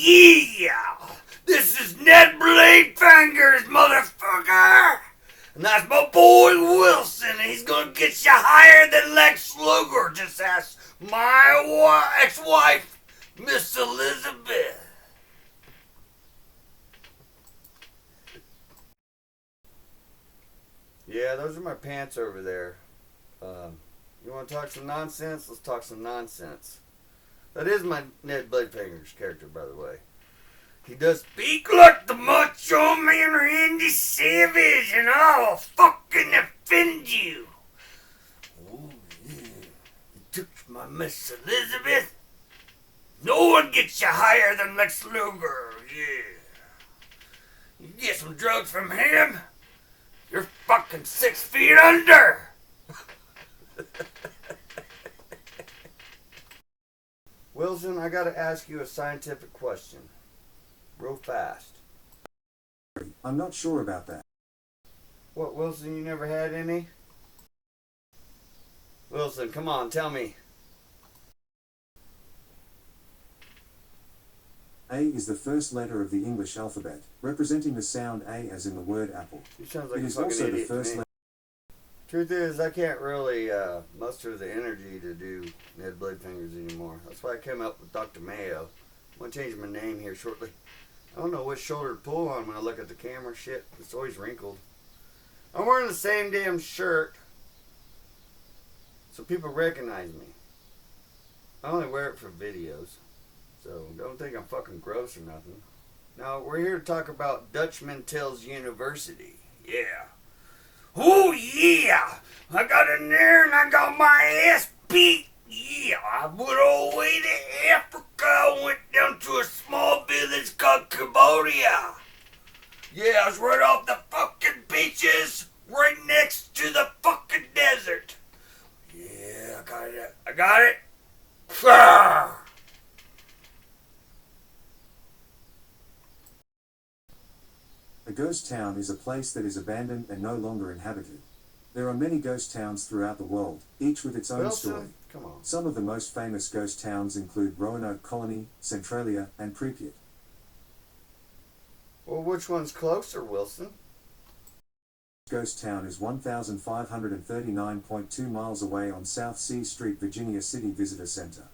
yeah! This is Ned Blade Fingers, motherfucker! And that's my boy Wilson. He's gonna get you higher than Lex Luger. Just ask my ex-wife, Miss Elizabeth. Yeah, those are my pants over there. You want to talk some nonsense? Let's talk some nonsense. That is my Ned Blade Fingers character, by the way. He does speak like the Macho Man Randy Savage, and I'll fucking offend you. Oh, yeah. You took my Miss Elizabeth? No one gets you higher than Lex Luger, yeah. You get some drugs from him, you're fucking 6 feet under. Wilson, I gotta ask you a scientific question. Real fast. I'm not sure about that. What, Wilson, you never had any? Wilson, come on, tell me. A is the first letter of the English alphabet, representing the sound A as in the word apple. You sounds like It a is fucking also the idiot to first me. letter. Truth is, I can't really muster the energy to do Ned Blade Fingers anymore. That's why I came up with Dr. Mayo. I'm going to change my name here shortly. I don't know which shoulder to pull on when I look at the camera. Shit, it's always wrinkled. I'm wearing the same damn shirt so people recognize me. I only wear it for videos, so don't think I'm fucking gross or nothing. Now, we're here to talk about Dutch Mentel's University. Yeah. Oh, yeah! I got in there and I got my ass beat. Yeah, I went all the way to Africa. I went down to a small village called Cambodia. Yeah, I was right off the fucking beaches, right next to the fucking desert. Yeah, I got it. I got it. Ah! A ghost town is a place that is abandoned and no longer inhabited. There are many ghost towns throughout the world, each with its own story. Come on. Some of the most famous ghost towns include Roanoke Colony, Centralia, and Pripyat. Well, which one's closer, Wilson? Ghost town is 1,539.2 miles away on South C Street, Virginia City Visitor Center.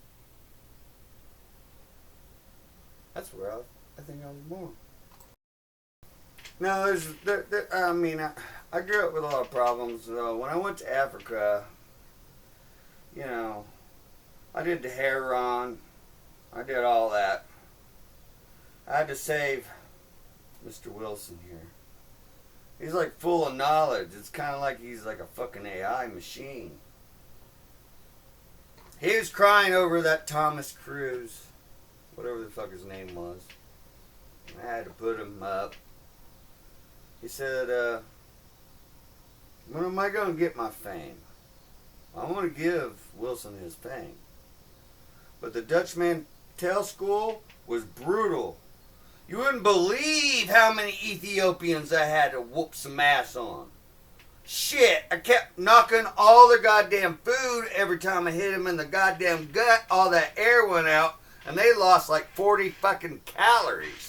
That's where I think I was born. No, I grew up with a lot of problems. When I went to Africa, you know, I did the heron. I did all that. I had to save Mr. Wilson here. He's like full of knowledge. It's kind of like he's like a fucking AI machine. He was crying over that Thomas Cruise, whatever the fuck his name was. I had to put him up. He said, when am I going to get my fame? I want to give Wilson his fame. But the Dutch Mantel School was brutal. You wouldn't believe how many Ethiopians I had to whoop some ass on. Shit, I kept knocking all the goddamn food every time I hit them in the goddamn gut. All that air went out, and they lost like 40 fucking calories.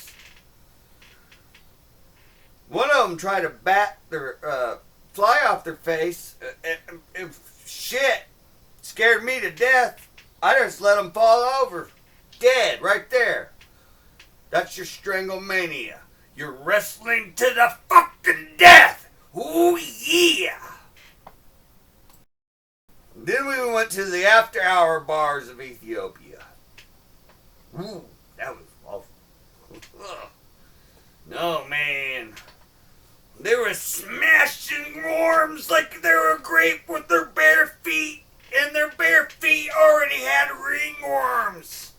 One of them tried to bat their fly off their face. Shit, scared me to death. I just let them fall over, dead right there. That's your stranglemania. You're wrestling to the fucking death. Ooh yeah. Then we went to the after-hour bars of Ethiopia. Ooh, that was awful. No, man. They were smashing worms like they were a grape with their bare feet, and their bare feet already had ringworms.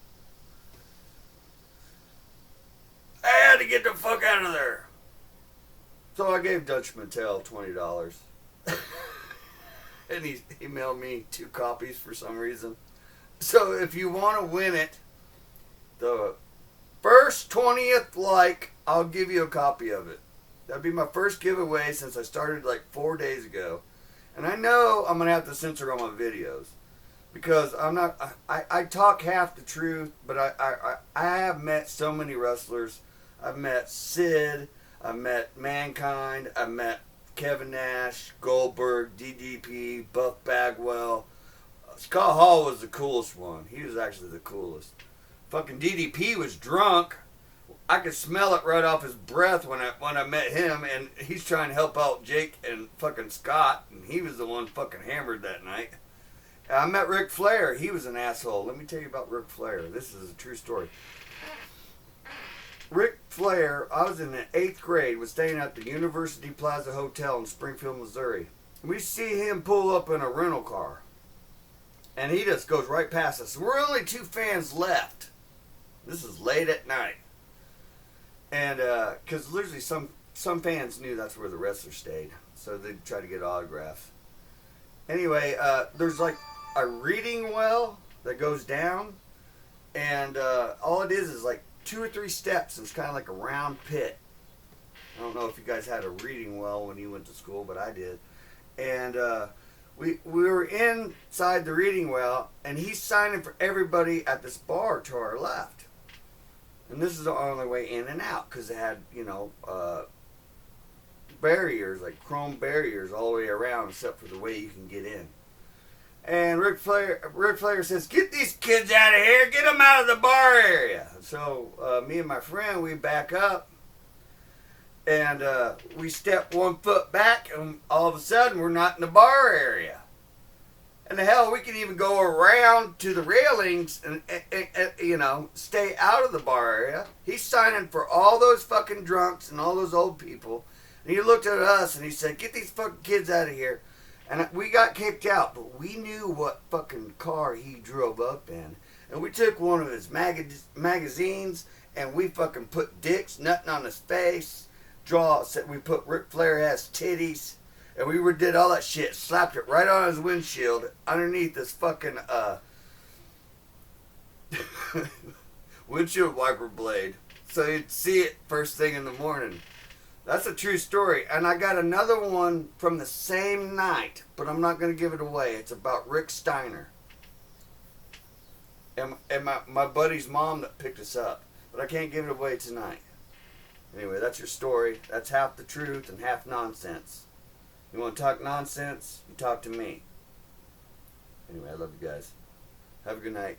I had to get the fuck out of there. So I gave Dutch Mattel $20. And he emailed me 2 copies for some reason. So if you want to win it, the first 20th like, I'll give you a copy of it. That'd be my first giveaway since I started like 4 days ago. And I know I'm going to have to censor all my videos. because I'm not. I talk half the truth, but I have met so many wrestlers. I've met Sid. I've met Mankind. I've met Kevin Nash, Goldberg, DDP, Buff Bagwell. Scott Hall was the coolest one. He was actually the coolest. Fucking DDP was drunk. I could smell it right off his breath when I met him, and he's trying to help out Jake and fucking Scott, and he was the one fucking hammered that night. I met Ric Flair. He was an asshole. Let me tell you about Ric Flair. This is a true story. Ric Flair, I was in the 8th grade, was staying at the University Plaza Hotel in Springfield, Missouri. We see him pull up in a rental car. And he just goes right past us. We're only 2 fans left. This is late at night. And, because literally some fans knew that's where the wrestler stayed. So they'd try to get autographs. Anyway, there's like a reading well that goes down. And all it is like 2 or 3 steps. And it's kind of like a round pit. I don't know if you guys had a reading well when you went to school, but I did. And we were inside the reading well, and he's signing for everybody at this bar to our left. And this is the only way in and out, because it had, barriers, like chrome barriers all the way around, except for the way you can get in. And Ric Flair says, "Get these kids out of here, get them out of the bar area." So me and my friend, we back up, and we step 1 foot back, and all of a sudden we're not in the bar area. And the hell, we can even go around to the railings and stay out of the bar area. He's signing for all those fucking drunks and all those old people. And he looked at us and he said, "Get these fucking kids out of here." And we got kicked out, but we knew what fucking car he drove up in. And we took one of his magazines and we fucking put dicks nutting on his face. We put Ric Flair has titties. And we did all that shit. Slapped it right on his windshield underneath this fucking windshield wiper blade. So you'd see it first thing in the morning. That's a true story. And I got another one from the same night, but I'm not going to give it away. It's about Rick Steiner. And my buddy's mom that picked us up. But I can't give it away tonight. Anyway, that's your story. That's half the truth and half nonsense. You want to talk nonsense? You talk to me. Anyway, I love you guys. Have a good night.